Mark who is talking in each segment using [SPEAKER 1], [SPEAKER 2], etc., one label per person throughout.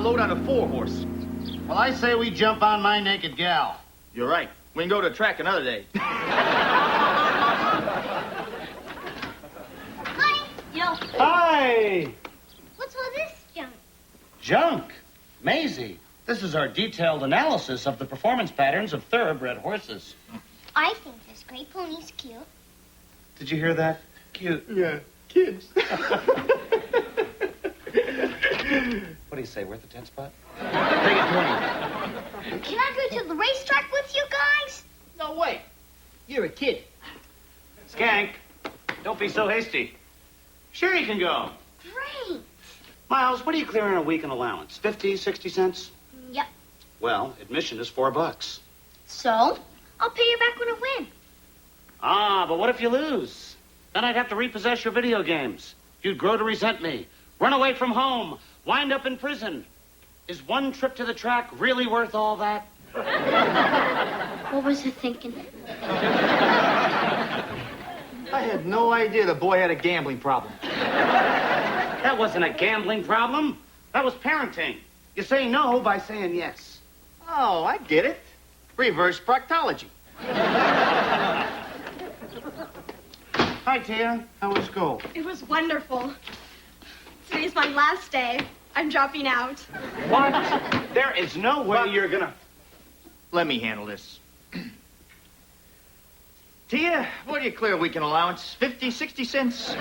[SPEAKER 1] load on a 4-horse.
[SPEAKER 2] Well, I say we jump on my naked gal.
[SPEAKER 1] You're right. We can go to the track another day.
[SPEAKER 3] Hi. Yo.
[SPEAKER 2] Hi!
[SPEAKER 3] What's all this junk?
[SPEAKER 2] Junk. Maisie, this is our detailed analysis of the performance patterns of thoroughbred horses.
[SPEAKER 3] I think this gray pony's cute.
[SPEAKER 2] Did you hear that? Cute.
[SPEAKER 1] Yeah, kids.
[SPEAKER 2] What do you say, worth a 10 spot?
[SPEAKER 1] Take it 20.
[SPEAKER 3] Can I go to the racetrack with you guys?
[SPEAKER 1] No way. You're a kid.
[SPEAKER 2] Skank, don't be so hasty. Sure you can go.
[SPEAKER 3] Great.
[SPEAKER 2] Miles, what do you clear in a week in allowance? 50, 60 cents?
[SPEAKER 3] Yep.
[SPEAKER 2] Well, admission is $4.
[SPEAKER 3] So? I'll pay you back when I win.
[SPEAKER 2] Ah, but what if you lose? Then I'd have to repossess your video games. You'd grow to resent me, run away from home, wind up in prison. Is one trip to the track really worth all that?
[SPEAKER 3] What was I thinking?
[SPEAKER 1] I had no idea the boy had a gambling problem.
[SPEAKER 2] That wasn't a gambling problem. That was parenting. You say no by saying yes.
[SPEAKER 1] Oh, I get it. Reverse proctology.
[SPEAKER 2] Hi, Tia. How was school?
[SPEAKER 4] It was wonderful. Today's my last day. I'm dropping out.
[SPEAKER 2] What? There is no way you're gonna...
[SPEAKER 1] Let me handle this. Tia, what do you clear a week in allowance? 50, 60 cents?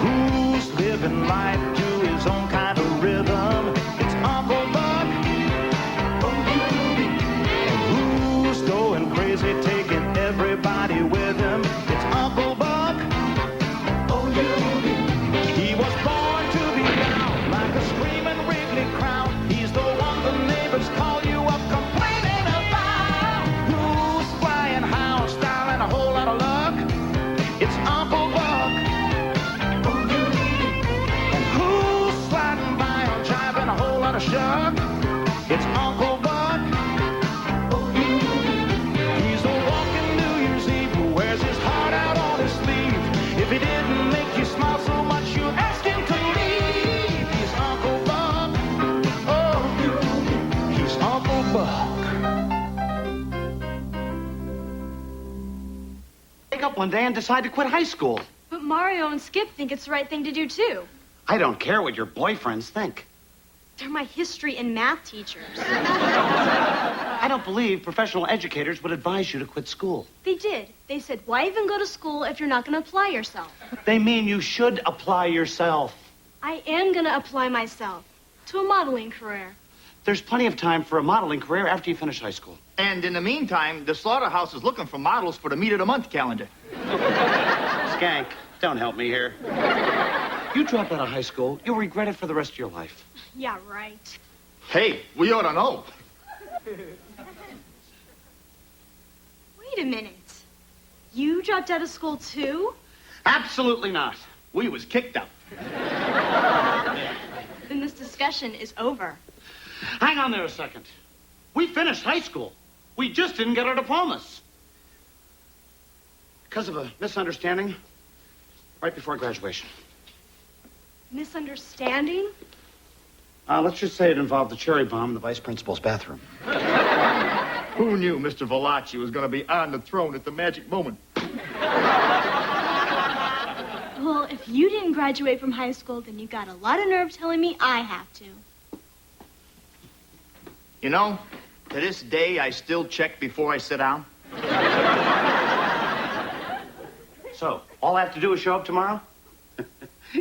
[SPEAKER 5] Who's living life to his own kind of rhythm? It's Uncle Buck. Who's going crazy, taking everybody with him? It's Uncle Buck. He was born to be down like a screaming Wrigley crowd. He's the one the neighbors call you up complaining about. Who's flying house style and a whole lot of luck? It's Uncle Buck. And who's sliding by on jive and a whole lot of shuck? It's Uncle Buck. He's the walking New Year's Eve who wears his heart out on his sleeve. If he didn't make you smile so much, you'd ask him to leave. He's Uncle Buck. Oh, he's Uncle Buck.
[SPEAKER 2] Wake up one day and decide to quit high school.
[SPEAKER 4] But Mario and Skip think it's the right thing to do, too.
[SPEAKER 2] I don't care what your boyfriends think.
[SPEAKER 4] They're my history and math teachers.
[SPEAKER 2] I don't believe professional educators would advise you to quit school.
[SPEAKER 4] They did. They said, why even go to school if you're not going to apply yourself?
[SPEAKER 2] They mean you should apply yourself.
[SPEAKER 4] I am going to apply myself to a modeling career.
[SPEAKER 2] There's plenty of time for a modeling career after you finish high school.
[SPEAKER 1] And in the meantime, the slaughterhouse is looking for models for the meat of the month calendar.
[SPEAKER 2] Skank, don't help me here. You drop out of high school, you'll regret it for the rest of your life.
[SPEAKER 4] Yeah, right.
[SPEAKER 1] Hey, we ought to know.
[SPEAKER 4] Wait a minute. You dropped out of school, too?
[SPEAKER 2] Absolutely not.
[SPEAKER 1] We was kicked out.
[SPEAKER 4] Then this discussion is over.
[SPEAKER 2] Hang on there a second. We finished high school. We just didn't get our diplomas. Because of a misunderstanding right before graduation.
[SPEAKER 4] Misunderstanding?
[SPEAKER 2] Let's just say it involved the cherry bomb in the vice principal's bathroom.
[SPEAKER 1] Who knew Mr. Valachi was going to be on the throne at the magic moment?
[SPEAKER 4] Well, if you didn't graduate from high school, then you got a lot of nerve telling me I have to.
[SPEAKER 1] You know, to this day, I still check before I sit down.
[SPEAKER 2] So, all I have to do is show up tomorrow?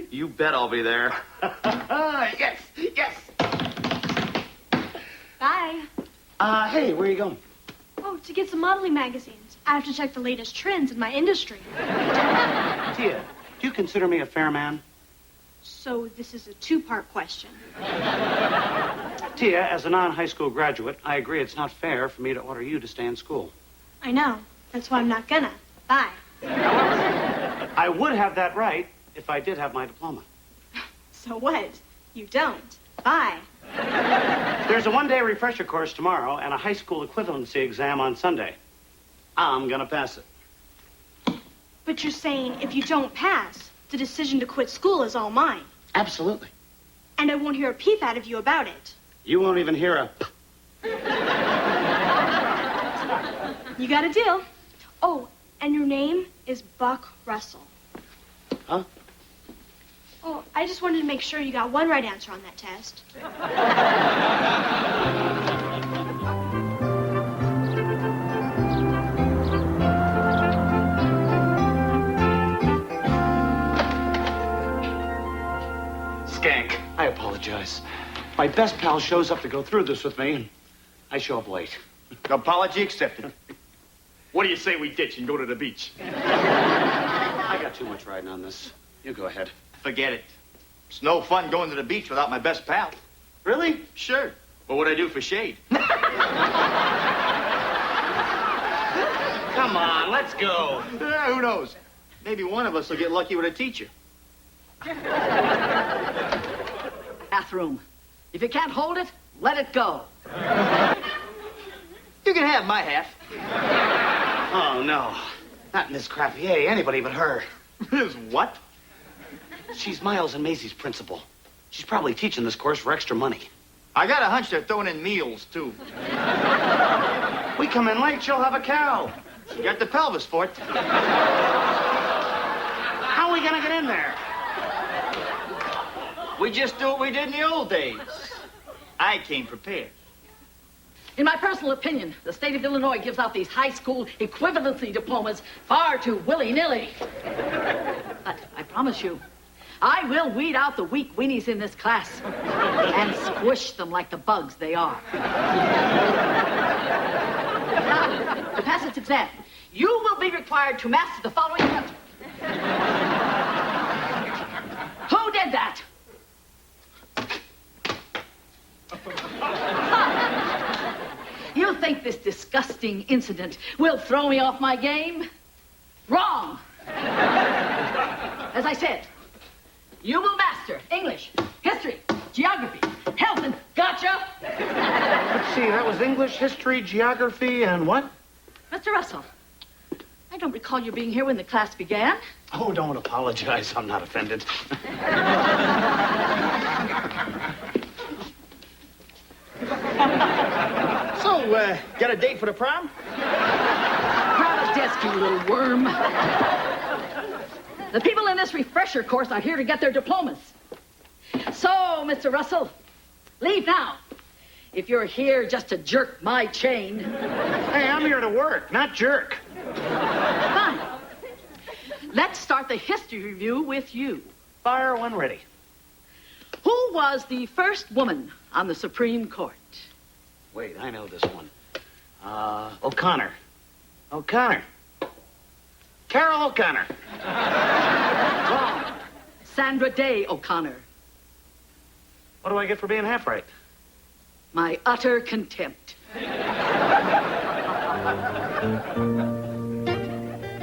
[SPEAKER 2] You bet I'll be there. Yes, yes.
[SPEAKER 4] Bye.
[SPEAKER 2] Hey, where are you going?
[SPEAKER 4] Oh, to get some modeling magazines. I have to check the latest trends in my industry.
[SPEAKER 2] Tia, do you consider me a fair man?
[SPEAKER 4] So this is a two-part question.
[SPEAKER 2] Tia, as a non-high school graduate, I agree it's not fair for me to order you to stay in school.
[SPEAKER 4] I know. That's why I'm not gonna. Bye.
[SPEAKER 2] I would have that right if I did have my diploma.
[SPEAKER 4] So what? You don't. Bye.
[SPEAKER 2] There's a one-day refresher course tomorrow and a high school equivalency exam on Sunday. I'm gonna pass it.
[SPEAKER 4] But you're saying if you don't pass, the decision to quit school is all mine.
[SPEAKER 2] Absolutely.
[SPEAKER 4] And I won't hear a peep out of you about it.
[SPEAKER 2] You won't even hear a...
[SPEAKER 4] You got a deal. Oh, and your name is Buck Russell.
[SPEAKER 2] Huh?
[SPEAKER 4] Oh, I just wanted to make sure you got one right answer on that test.
[SPEAKER 2] Skank. I apologize. My best pal shows up to go through this with me, and I show up late.
[SPEAKER 1] Apology accepted. What do you say we ditch and go to the beach?
[SPEAKER 2] I got too much riding on this. You go ahead.
[SPEAKER 1] Forget it. It's no fun going to the beach without my best pal.
[SPEAKER 2] Really?
[SPEAKER 1] Sure. What would I do for shade?
[SPEAKER 2] Come on, let's go.
[SPEAKER 1] Who knows? Maybe one of us will get lucky with a teacher.
[SPEAKER 6] Bathroom. If you can't hold it, let it go.
[SPEAKER 1] You can have my half.
[SPEAKER 2] Oh, no. Not Miss Crappier, anybody but her.
[SPEAKER 1] Is what?
[SPEAKER 2] She's Miles and Maisie's principal. She's probably teaching this course for extra money.
[SPEAKER 1] I got a hunch they're throwing in meals, too.
[SPEAKER 2] We come in late, she'll have a cow.
[SPEAKER 1] She got the pelvis for it.
[SPEAKER 2] How are we gonna get in there?
[SPEAKER 1] We just do what we did in the old days. I came prepared.
[SPEAKER 6] In my personal opinion, the state of Illinois gives out these high school equivalency diplomas far too willy-nilly. But I promise you, I will weed out the weak weenies in this class and squish them like the bugs they are. Now, to pass this exam, you will be required to master the following questions. Who did that? You think this disgusting incident will throw me off my game? Wrong. As I said, you will master English, history, geography, health, and gotcha.
[SPEAKER 2] Let's see, that was English, history, geography, and what?
[SPEAKER 6] Mr. Russell, I don't recall you being here when the class began.
[SPEAKER 2] Oh, don't apologize. I'm not offended.
[SPEAKER 1] So, got a date for the prom?
[SPEAKER 6] Grab a desk, you little worm. The people in this refresher course are here to get their diplomas. So, Mr. Russell, leave now. If you're here just to jerk my chain.
[SPEAKER 2] Hey, I'm here to work, not jerk.
[SPEAKER 6] Fine. Let's start the history review with you.
[SPEAKER 2] Fire when ready.
[SPEAKER 6] Who was the first woman on the Supreme Court?
[SPEAKER 2] Wait, I know this one. O'Connor. O'Connor. Carol O'Connor.
[SPEAKER 6] Wrong. Sandra Day O'Connor.
[SPEAKER 2] What do I get for being half right?
[SPEAKER 6] My utter contempt.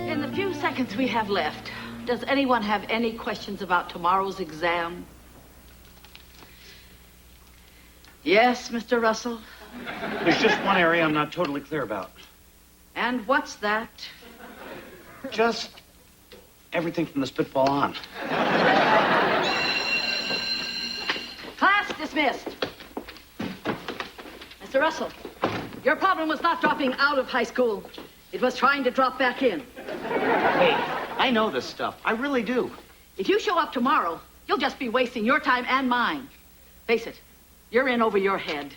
[SPEAKER 6] In the few seconds we have left, does anyone have any questions about tomorrow's exam? Yes, Mr. Russell?
[SPEAKER 2] There's just one area I'm not totally clear about.
[SPEAKER 6] And what's that?
[SPEAKER 2] Just everything from the spitball on.
[SPEAKER 6] Class dismissed. Mr. Russell, your problem was not dropping out of high school. It was trying to drop back in.
[SPEAKER 2] Hey, I know this stuff. I really do.
[SPEAKER 6] If you show up tomorrow, you'll just be wasting your time and mine. Face it, you're in over your head.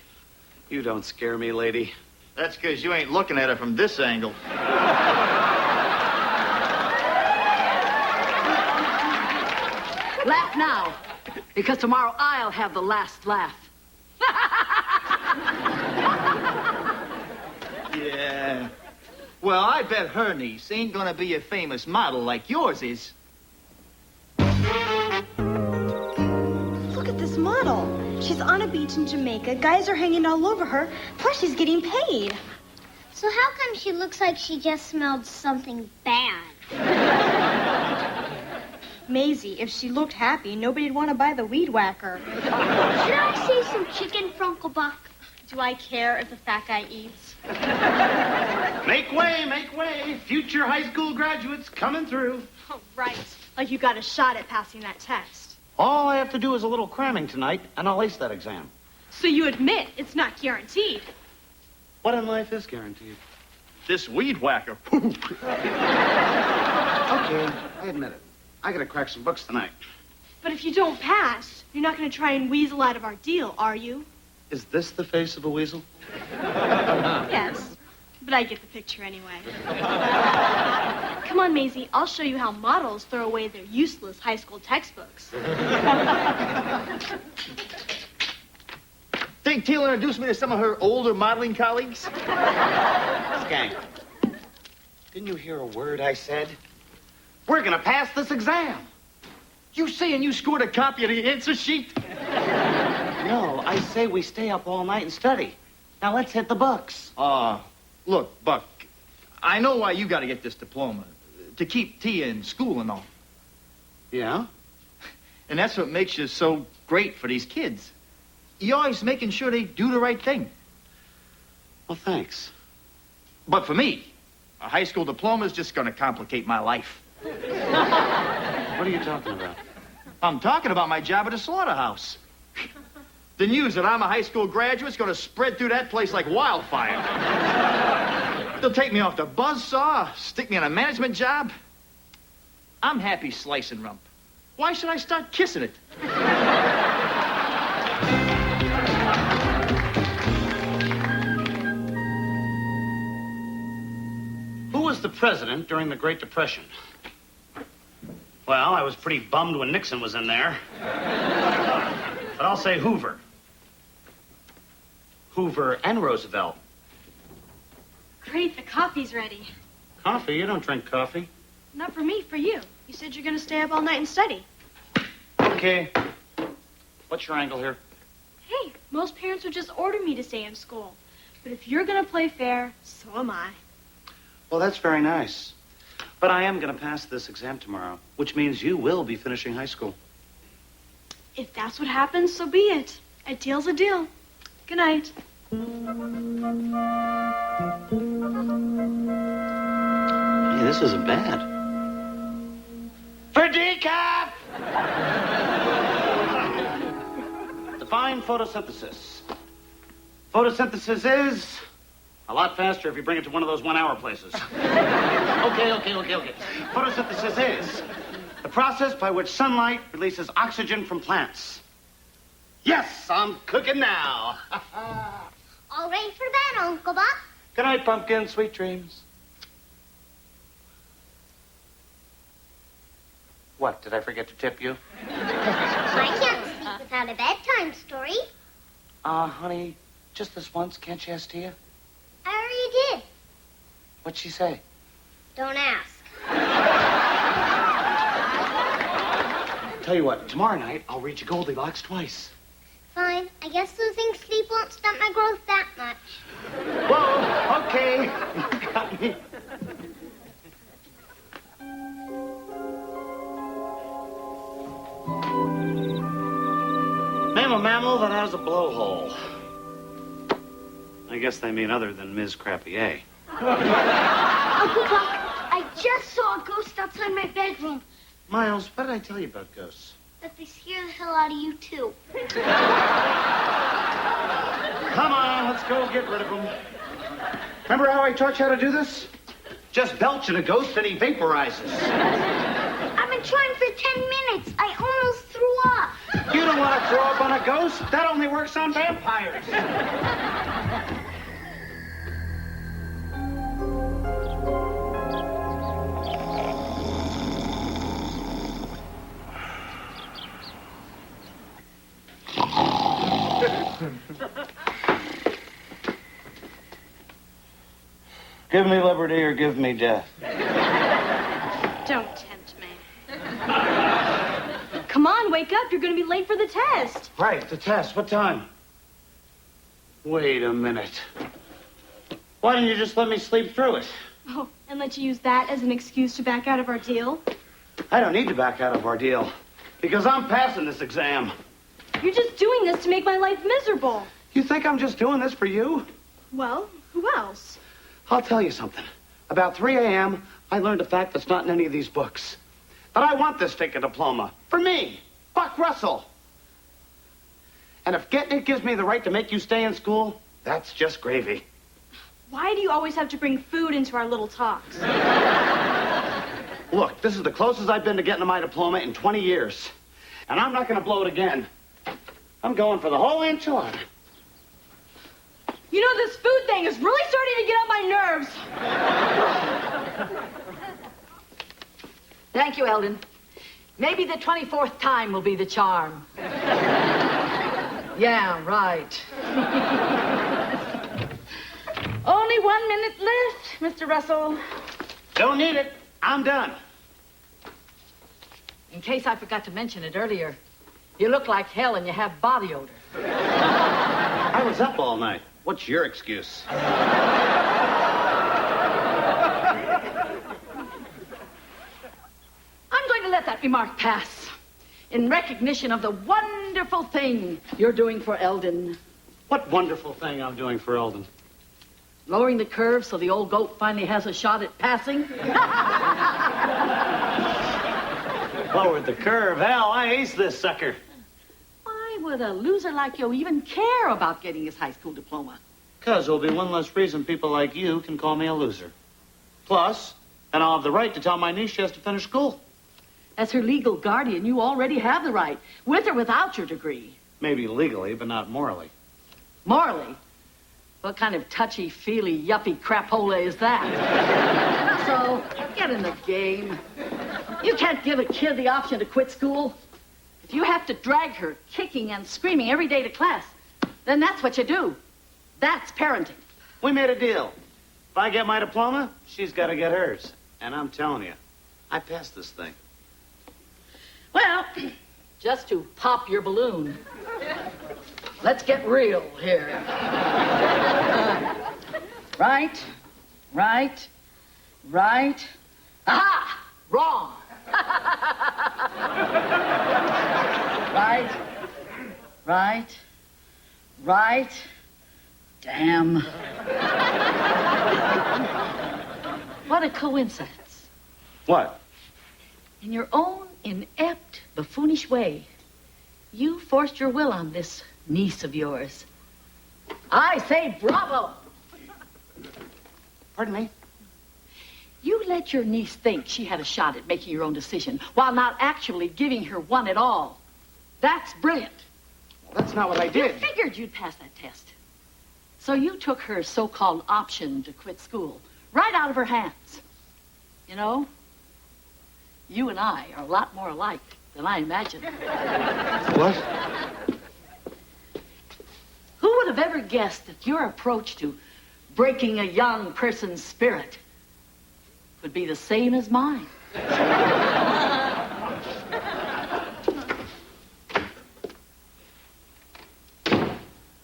[SPEAKER 2] You don't scare me, lady.
[SPEAKER 1] That's because you ain't looking at it from this angle.
[SPEAKER 6] Laugh now, because tomorrow I'll have the last laugh.
[SPEAKER 1] Yeah. Well, I bet her niece ain't gonna be a famous model like yours is.
[SPEAKER 4] Look at this model. She's on a beach in Jamaica. Guys are hanging all over her. Plus, she's getting paid.
[SPEAKER 3] So how come she looks like she just smelled something bad?
[SPEAKER 4] Maisie, if she looked happy, nobody'd want to buy the weed whacker.
[SPEAKER 3] Should I see some chicken from Uncle Buck?
[SPEAKER 4] Do I care if the fat guy eats?
[SPEAKER 2] Make way, make way. Future high school graduates coming through.
[SPEAKER 4] Oh, right. Like you got a shot at passing that test.
[SPEAKER 2] All I have to do is a little cramming tonight, and I'll ace that exam.
[SPEAKER 4] So you admit it's not guaranteed.
[SPEAKER 2] What in life is guaranteed?
[SPEAKER 1] This weed whacker.
[SPEAKER 2] Okay, I admit it. I gotta crack some books tonight.
[SPEAKER 4] But if you don't pass, you're not going to try and weasel out of our deal, are you?
[SPEAKER 2] Is this the face of a weasel?
[SPEAKER 4] Yes. But I get the picture anyway. Come on, Maisie. I'll show you how models throw away their useless high school textbooks.
[SPEAKER 1] Think Taylor introduced me to some of her older modeling colleagues?
[SPEAKER 2] Skank, didn't you hear a word I said? We're gonna pass this exam.
[SPEAKER 1] You saying you scored a copy of the answer sheet?
[SPEAKER 2] No, I say we stay up all night and study. Now let's hit the books.
[SPEAKER 1] Look, Buck, I know why you got to get this diploma. To keep Tia in school and all.
[SPEAKER 2] Yeah?
[SPEAKER 1] And that's what makes you so great for these kids. You're always making sure they do the right thing.
[SPEAKER 2] Well, thanks.
[SPEAKER 1] But for me, a high school diploma is just going to complicate my life.
[SPEAKER 2] What are you talking about?
[SPEAKER 1] I'm talking about my job at a slaughterhouse. The news that I'm a high school graduate is going to spread through that place like wildfire. They'll take me off the buzzsaw, stick me on a management job. I'm happy slicing rump. Why should I start kissing it?
[SPEAKER 2] Who was the president during the Great Depression? Well, I was pretty bummed when Nixon was in there. But I'll say Hoover. Hoover and Roosevelt.
[SPEAKER 4] Great, the coffee's ready.
[SPEAKER 2] Coffee? You don't drink coffee.
[SPEAKER 4] Not for me, for you. You said you're going to stay up all night and study.
[SPEAKER 2] Okay. What's your angle here?
[SPEAKER 4] Hey, most parents would just order me to stay in school. But if you're going to play fair, so am I.
[SPEAKER 2] Well, that's very nice. But I am going to pass this exam tomorrow, which means you will be finishing high school.
[SPEAKER 4] If that's what happens, so be it. A deal's a deal. Good night.
[SPEAKER 2] Hey, this isn't bad. For decaf! Define photosynthesis. Photosynthesis is a lot faster if you bring it to one of those 1-hour places. Okay. Photosynthesis is the process by which sunlight releases oxygen from plants. Yes, I'm cooking now.
[SPEAKER 3] All ready for bed, Uncle Buck?
[SPEAKER 2] Good night, Pumpkin. Sweet dreams. What, did I forget to tip you?
[SPEAKER 3] I can't sleep without a bedtime story.
[SPEAKER 2] Honey, just this once. Can't you ask Tia?
[SPEAKER 3] I already did.
[SPEAKER 2] What'd she say?
[SPEAKER 3] Don't ask.
[SPEAKER 2] Tell you what, tomorrow night, I'll read you Goldilocks twice.
[SPEAKER 3] Fine. I guess losing sleep won't stunt my growth that much.
[SPEAKER 2] Whoa, okay. You got me. Name a mammal that has a blowhole. I guess they mean other than Ms. Crappier.
[SPEAKER 3] Uncle Buck, I just saw a ghost outside my bedroom.
[SPEAKER 2] Miles, what did I tell you about ghosts?
[SPEAKER 3] That they scare the hell out of you, too.
[SPEAKER 2] Come on, let's go get rid of them. Remember how I taught you how to do this? Just belch at a ghost and he vaporizes.
[SPEAKER 3] I've been trying for 10 minutes. I almost threw up.
[SPEAKER 2] You don't want to throw up on a ghost? That only works on vampires. Give me liberty or give me death.
[SPEAKER 4] Don't tempt me. Come on, wake up. You're going to be late for the test.
[SPEAKER 2] Right, the test. What time? Wait a minute. Why didn't you just let me sleep through it?
[SPEAKER 4] Oh, and let you use that as an excuse to back out of our deal?
[SPEAKER 2] I don't need to back out of our deal because I'm passing this exam.
[SPEAKER 4] You're just doing this to make my life miserable.
[SPEAKER 2] You think I'm just doing this for you?
[SPEAKER 4] Well, who else?
[SPEAKER 2] I'll tell you something. About 3 a.m., I learned a fact that's not in any of these books. But I want this fake diploma. For me, Buck Russell. And if getting it gives me the right to make you stay in school, that's just gravy.
[SPEAKER 4] Why do you always have to bring food into our little talks?
[SPEAKER 2] Look, this is the closest I've been to getting my diploma in 20 years. And I'm not going to blow it again. I'm going for the whole enchilada.
[SPEAKER 4] You know, this food thing is really starting to get on my nerves.
[SPEAKER 6] Thank you, Eldon. Maybe the 24th time will be the charm. Yeah, right.
[SPEAKER 4] Only 1 minute left, Mr. Russell.
[SPEAKER 2] Don't need it. I'm done.
[SPEAKER 6] In case I forgot to mention it earlier, you look like hell and you have body odor.
[SPEAKER 2] I was up all night. What's your excuse?
[SPEAKER 6] I'm going to let that remark pass in recognition of the wonderful thing you're doing for Eldon.
[SPEAKER 2] What wonderful thing I'm doing for Eldon.
[SPEAKER 6] Lowering the curve so the old goat finally has a shot at passing.
[SPEAKER 2] Lowered the curve. Hell, I ace this sucker.
[SPEAKER 6] Why would a loser like you even care about getting his high school diploma?
[SPEAKER 2] Because there'll be one less reason people like you can call me a loser. Plus, then I'll have the right to tell my niece she has to finish school.
[SPEAKER 6] As her legal guardian, you already have the right, with or without your degree.
[SPEAKER 2] Maybe legally, but not morally.
[SPEAKER 6] Morally? What kind of touchy-feely, yuppie crapola is that? So, get in the game. You can't give a kid the option to quit school. If you have to drag her kicking and screaming every day to class, then that's what you do. That's parenting.
[SPEAKER 2] We made a deal. If I get my diploma, she's got to get hers. And I'm telling you, I passed this thing.
[SPEAKER 6] Well, just to pop your balloon, let's get real here. Right. Aha! Wrong. Right. Damn. What a coincidence.
[SPEAKER 2] What?
[SPEAKER 6] In your own inept, buffoonish way, you forced your will on this niece of yours. I say bravo!
[SPEAKER 2] Pardon me?
[SPEAKER 6] You let your niece think she had a shot at making your own decision while not actually giving her one at all. That's brilliant.
[SPEAKER 2] Well, that's not what I
[SPEAKER 6] You
[SPEAKER 2] did.
[SPEAKER 6] figured you'd pass that test. So you took her so-called option to quit school right out of her hands. You know, you and I are a lot more alike than I imagined.
[SPEAKER 2] What?
[SPEAKER 6] Who would have ever guessed that your approach to breaking a young person's spirit would be the same as mine?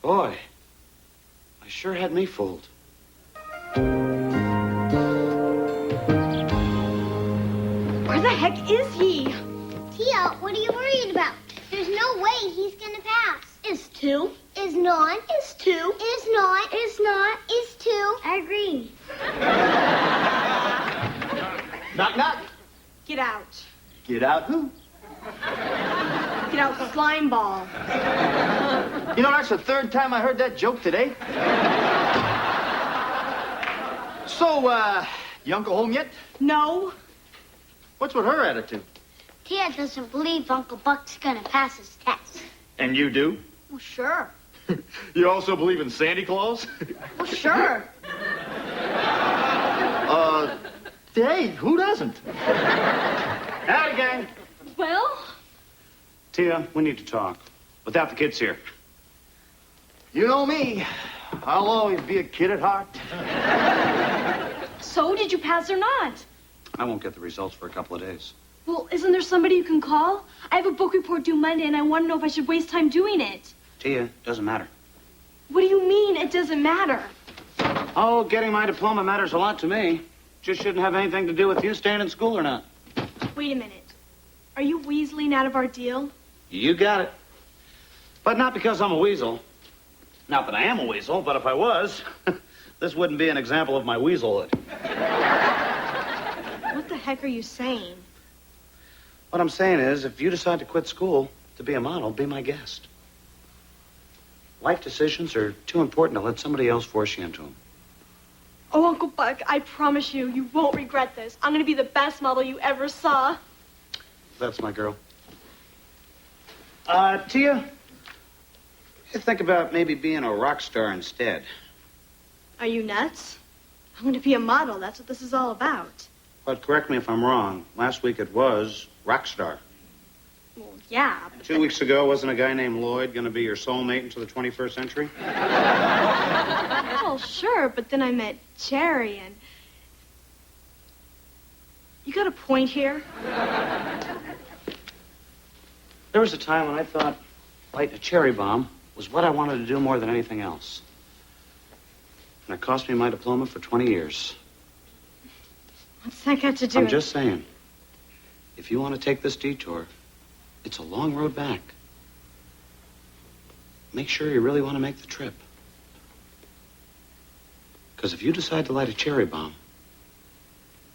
[SPEAKER 2] Boy, I sure had me fooled.
[SPEAKER 4] Where the heck is he?
[SPEAKER 3] Tia, what are you worried about? There's no way he's gonna pass.
[SPEAKER 4] Is two?
[SPEAKER 3] Is not.
[SPEAKER 4] Is two?
[SPEAKER 3] Is not.
[SPEAKER 4] Is not.
[SPEAKER 3] Is two.
[SPEAKER 4] I agree.
[SPEAKER 1] Knock, knock.
[SPEAKER 4] Get out.
[SPEAKER 1] Get out who?
[SPEAKER 4] Get out, slime ball.
[SPEAKER 1] You know, that's the third time I heard that joke today. So, you Uncle home yet?
[SPEAKER 4] No.
[SPEAKER 1] What's with her attitude?
[SPEAKER 3] Tia doesn't believe Uncle Buck's gonna pass his test.
[SPEAKER 1] And you do?
[SPEAKER 4] Well, sure.
[SPEAKER 1] You also believe in Santa Claus?
[SPEAKER 4] Well, sure.
[SPEAKER 1] Hey, who doesn't?
[SPEAKER 2] Howdy, gang.
[SPEAKER 4] Well,
[SPEAKER 2] Tia, we need to talk. Without the kids here.
[SPEAKER 1] You know me. I'll always be a kid at heart.
[SPEAKER 4] so did you pass or not?
[SPEAKER 2] I won't get the results for a couple of days.
[SPEAKER 4] Well, isn't there somebody you can call? I have a book report due Monday, and I want to know if I should waste time doing it.
[SPEAKER 2] Tia, doesn't matter.
[SPEAKER 4] What do you mean it doesn't matter?
[SPEAKER 2] Oh, getting my diploma matters a lot to me. Just shouldn't have anything to do with you staying in school or not.
[SPEAKER 4] Wait a minute. Are you weaseling out of our deal?
[SPEAKER 2] You got it. But not because I'm a weasel. Not that I am a weasel, but if I was, this wouldn't be an example of my weaselhood.
[SPEAKER 4] What the heck are you saying?
[SPEAKER 2] What I'm saying is, if you decide to quit school to be a model, be my guest. Life decisions are too important to let somebody else force you into them.
[SPEAKER 4] Oh, Uncle Buck, I promise you, you won't regret this. I'm going to be the best model you ever saw.
[SPEAKER 2] That's my girl. Tia, you think about maybe being a rock star instead.
[SPEAKER 4] Are you nuts? I'm going to be a model. That's what this is all about.
[SPEAKER 2] But correct me if I'm wrong. Last week it was rock star.
[SPEAKER 4] Well, yeah, but
[SPEAKER 2] 2 weeks ago, wasn't a guy named Lloyd going to be your soulmate into the 21st century?
[SPEAKER 4] well, sure, but then I met Cherry and... You got a point here?
[SPEAKER 2] There was a time when I thought lighting a cherry bomb was what I wanted to do more than anything else. And it cost me my diploma for 20 years.
[SPEAKER 4] What's that got to do
[SPEAKER 2] I'm
[SPEAKER 4] with...
[SPEAKER 2] just saying, if you want to take this detour, it's a long road back. Make sure you really want to make the trip. Because if you decide to light a cherry bomb,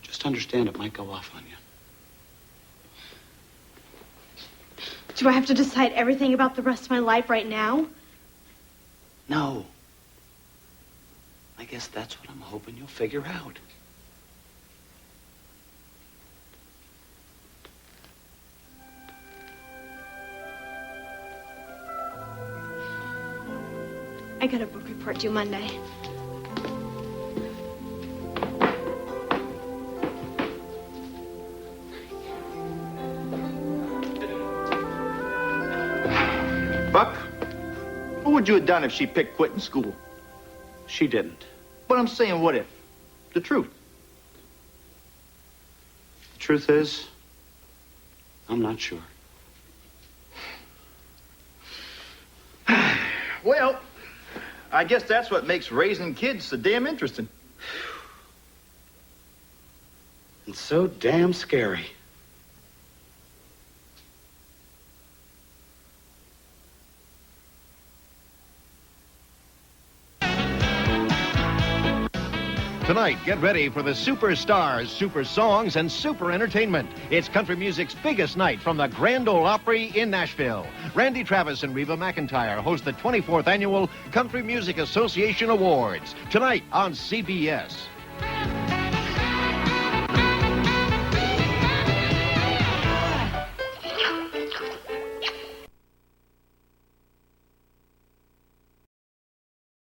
[SPEAKER 2] just understand it might go off on you.
[SPEAKER 4] Do I have to decide everything about the rest of my life right now?
[SPEAKER 2] No. I guess that's what I'm hoping you'll figure out.
[SPEAKER 4] I got a book report due Monday.
[SPEAKER 1] Buck, what would you have done if she picked quitting school?
[SPEAKER 2] She didn't.
[SPEAKER 1] But I'm saying, what if? The truth.
[SPEAKER 2] The truth is, I'm not sure.
[SPEAKER 1] Well, I guess that's what makes raising kids so damn interesting.
[SPEAKER 2] It's so damn scary.
[SPEAKER 7] Tonight, get ready for the superstars, super songs, and super entertainment. It's country music's biggest night from the Grand Ole Opry in Nashville. Randy Travis and Reba McEntire host the 24th Annual Country Music Association Awards. Tonight on CBS.